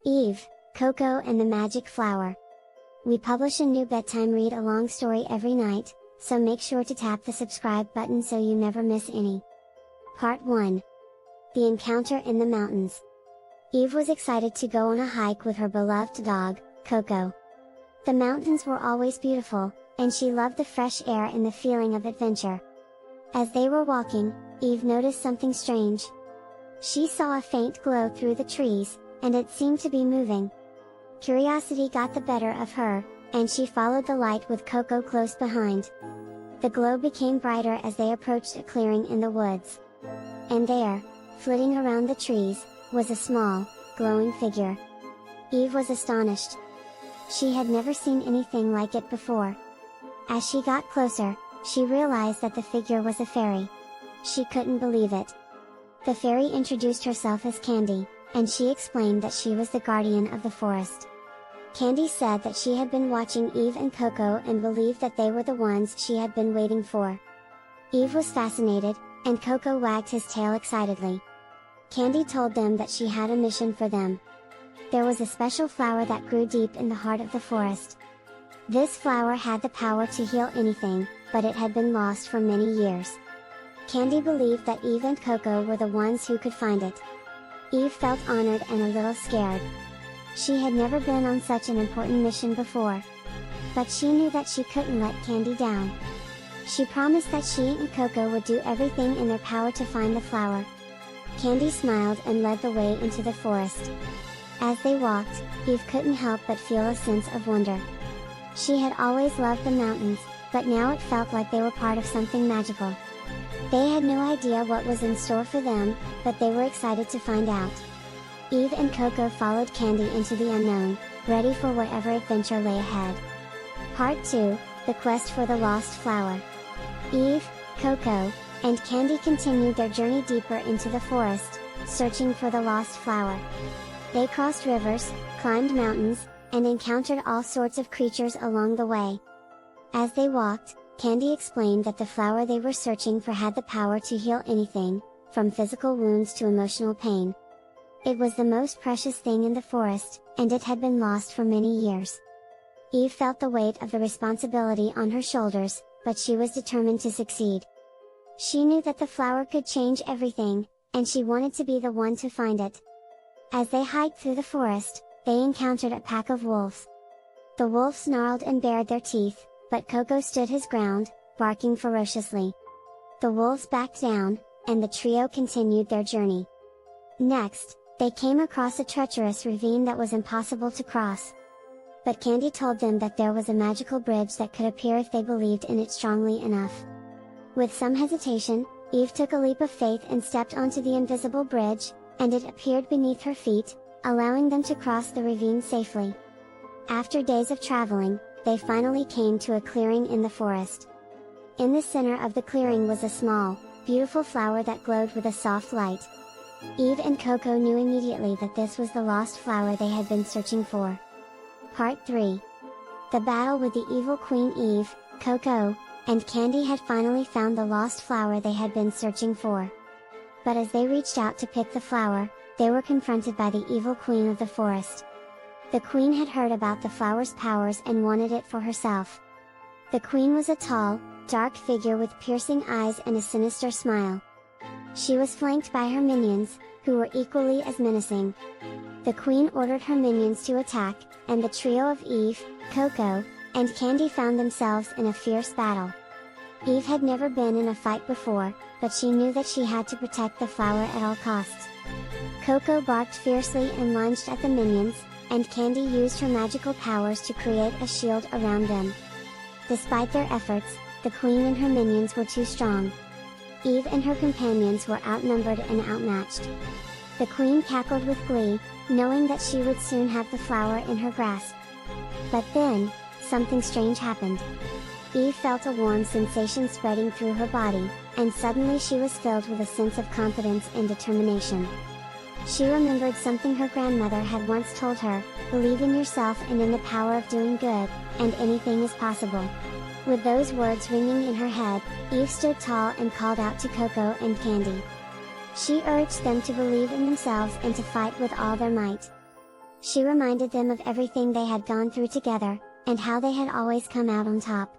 Eve, Coco and the Magic Flower. We publish a new bedtime read-along story every night, so make sure to tap the subscribe button so you never miss any. Part 1. The Encounter in the Mountains. Eve was excited to go on a hike with her beloved dog, Coco. The mountains were always beautiful, and she loved the fresh air and the feeling of adventure. As they were walking, Eve noticed something strange. She saw a faint glow through the trees, and it seemed to be moving. Curiosity got the better of her, and she followed the light with Coco close behind. The glow became brighter as they approached a clearing in the woods. And there, flitting around the trees, was a small, glowing figure. Eve was astonished. She had never seen anything like it before. As she got closer, she realized that the figure was a fairy. She couldn't believe it. The fairy introduced herself as Candy, and she explained that she was the guardian of the forest. Candy said that she had been watching Eve and Coco and believed that they were the ones she had been waiting for. Eve was fascinated, and Coco wagged his tail excitedly. Candy told them that she had a mission for them. There was a special flower that grew deep in the heart of the forest. This flower had the power to heal anything, but it had been lost for many years. Candy believed that Eve and Coco were the ones who could find it. Eve felt honored and a little scared. She had never been on such an important mission before. But she knew that she couldn't let Candy down. She promised that she and Coco would do everything in their power to find the flower. Candy smiled and led the way into the forest. As they walked, Eve couldn't help but feel a sense of wonder. She had always loved the mountains, but now it felt like they were part of something magical. They had no idea what was in store for them, but they were excited to find out. Eve and Coco followed Candy into the unknown, ready for whatever adventure lay ahead. Part 2, The Quest for the Lost Flower. Eve, Coco, and Candy continued their journey deeper into the forest, searching for the lost flower. They crossed rivers, climbed mountains, and encountered all sorts of creatures along the way. As they walked, Candy explained that the flower they were searching for had the power to heal anything, from physical wounds to emotional pain. It was the most precious thing in the forest, and it had been lost for many years. Eve felt the weight of the responsibility on her shoulders, but she was determined to succeed. She knew that the flower could change everything, and she wanted to be the one to find it. As they hiked through the forest, they encountered a pack of wolves. The wolves snarled and bared their teeth, but Coco stood his ground, barking ferociously. The wolves backed down, and the trio continued their journey. Next, they came across a treacherous ravine that was impossible to cross. But Candy told them that there was a magical bridge that could appear if they believed in it strongly enough. With some hesitation, Eve took a leap of faith and stepped onto the invisible bridge, and it appeared beneath her feet, allowing them to cross the ravine safely. After days of traveling, they finally came to a clearing in the forest. In the center of the clearing was a small, beautiful flower that glowed with a soft light. Eve and Coco knew immediately that this was the lost flower they had been searching for. Part 3. The Battle with the Evil Queen. Eve, Coco, and Candy had finally found the lost flower they had been searching for. But as they reached out to pick the flower, they were confronted by the evil queen of the forest. The queen had heard about the flower's powers and wanted it for herself. The queen was a tall, dark figure with piercing eyes and a sinister smile. She was flanked by her minions, who were equally as menacing. The queen ordered her minions to attack, and the trio of Eve, Coco, and Candy found themselves in a fierce battle. Eve had never been in a fight before, but she knew that she had to protect the flower at all costs. Coco barked fiercely and lunged at the minions, and Candy used her magical powers to create a shield around them. Despite their efforts, the queen and her minions were too strong. Eve and her companions were outnumbered and outmatched. The queen cackled with glee, knowing that she would soon have the flower in her grasp. But then, something strange happened. Eve felt a warm sensation spreading through her body, and suddenly she was filled with a sense of confidence and determination. She remembered something her grandmother had once told her: believe in yourself and in the power of doing good, and anything is possible. With those words ringing in her head, Eve stood tall and called out to Coco and Candy. She urged them to believe in themselves and to fight with all their might. She reminded them of everything they had gone through together, and how they had always come out on top.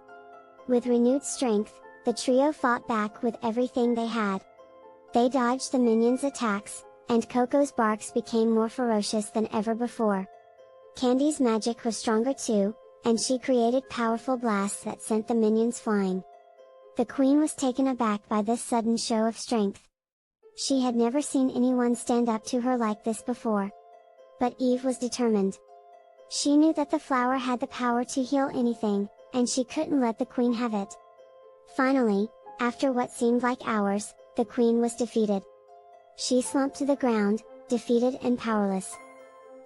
With renewed strength, the trio fought back with everything they had. They dodged the minions' attacks, and Coco's barks became more ferocious than ever before. Candy's magic was stronger too, and she created powerful blasts that sent the minions flying. The Queen was taken aback by this sudden show of strength. She had never seen anyone stand up to her like this before. But Eve was determined. She knew that the flower had the power to heal anything, and she couldn't let the Queen have it. Finally, after what seemed like hours, the Queen was defeated. She slumped to the ground, defeated and powerless.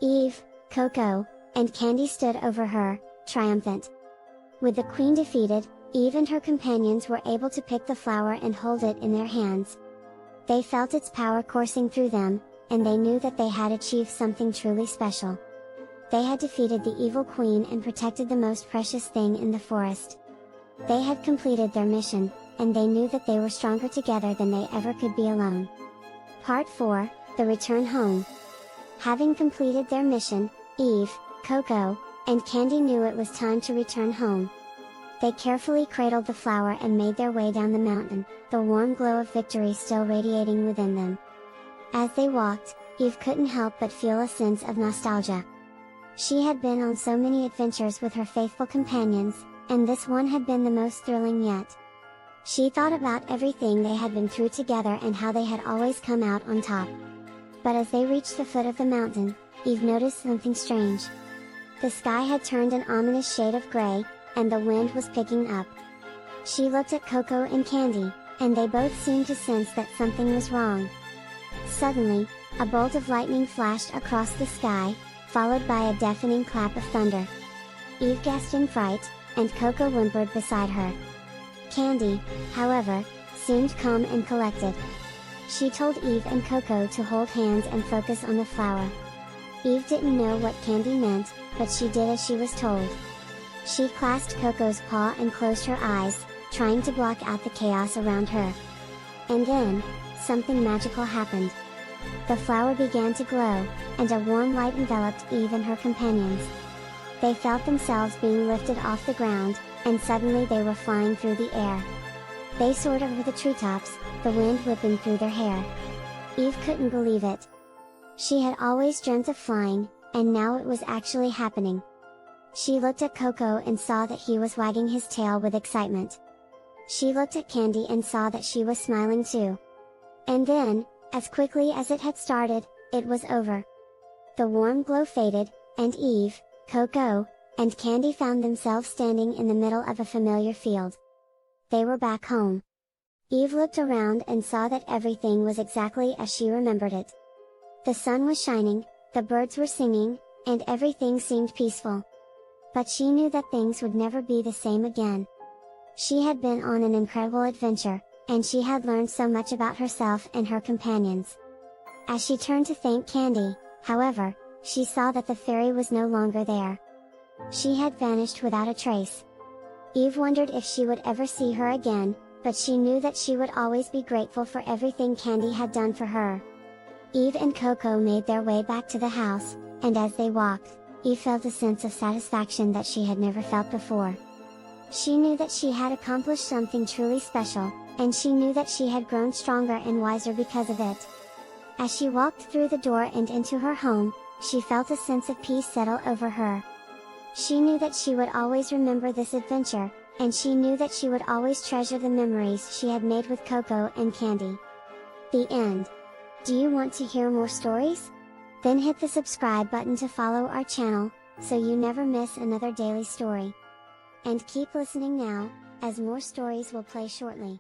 Eve, Coco, and Candy stood over her, triumphant. With the Queen defeated, Eve and her companions were able to pick the flower and hold it in their hands. They felt its power coursing through them, and they knew that they had achieved something truly special. They had defeated the evil Queen and protected the most precious thing in the forest. They had completed their mission, and they knew that they were stronger together than they ever could be alone. Part 4, The Return Home. Having completed their mission, Eve, Coco, and Candy knew it was time to return home. They carefully cradled the flower and made their way down the mountain, the warm glow of victory still radiating within them. As they walked, Eve couldn't help but feel a sense of nostalgia. She had been on so many adventures with her faithful companions, and this one had been the most thrilling yet. She thought about everything they had been through together and how they had always come out on top. But as they reached the foot of the mountain, Eve noticed something strange. The sky had turned an ominous shade of gray, and the wind was picking up. She looked at Coco and Candy, and they both seemed to sense that something was wrong. Suddenly, a bolt of lightning flashed across the sky, followed by a deafening clap of thunder. Eve gasped in fright, and Coco whimpered beside her. Candy, however, seemed calm and collected. She told Eve and Coco to hold hands and focus on the flower. Eve didn't know what Candy meant, but she did as she was told. She clasped Coco's paw and closed her eyes, trying to block out the chaos around her. And then, something magical happened. The flower began to glow, and a warm light enveloped Eve and her companions. They felt themselves being lifted off the ground, and suddenly they were flying through the air. They soared over the treetops, the wind whipping through their hair. Eve couldn't believe it. She had always dreamt of flying, and now it was actually happening. She looked at Coco and saw that he was wagging his tail with excitement. She looked at Candy and saw that she was smiling too. And then, as quickly as it had started, it was over. The warm glow faded, and Eve, Coco, and Candy found themselves standing in the middle of a familiar field. They were back home. Eve looked around and saw that everything was exactly as she remembered it. The sun was shining, the birds were singing, and everything seemed peaceful. But she knew that things would never be the same again. She had been on an incredible adventure, and she had learned so much about herself and her companions. As she turned to thank Candy, however, she saw that the fairy was no longer there. She had vanished without a trace. Eve wondered if she would ever see her again, but she knew that she would always be grateful for everything Candy had done for her. Eve and Coco made their way back to the house, and as they walked, Eve felt a sense of satisfaction that she had never felt before. She knew that she had accomplished something truly special, and she knew that she had grown stronger and wiser because of it. As she walked through the door and into her home, she felt a sense of peace settle over her. She knew that she would always remember this adventure, and she knew that she would always treasure the memories she had made with Coco and Candy. The end. Do you want to hear more stories? Then hit the subscribe button to follow our channel, so you never miss another daily story. And keep listening now, as more stories will play shortly.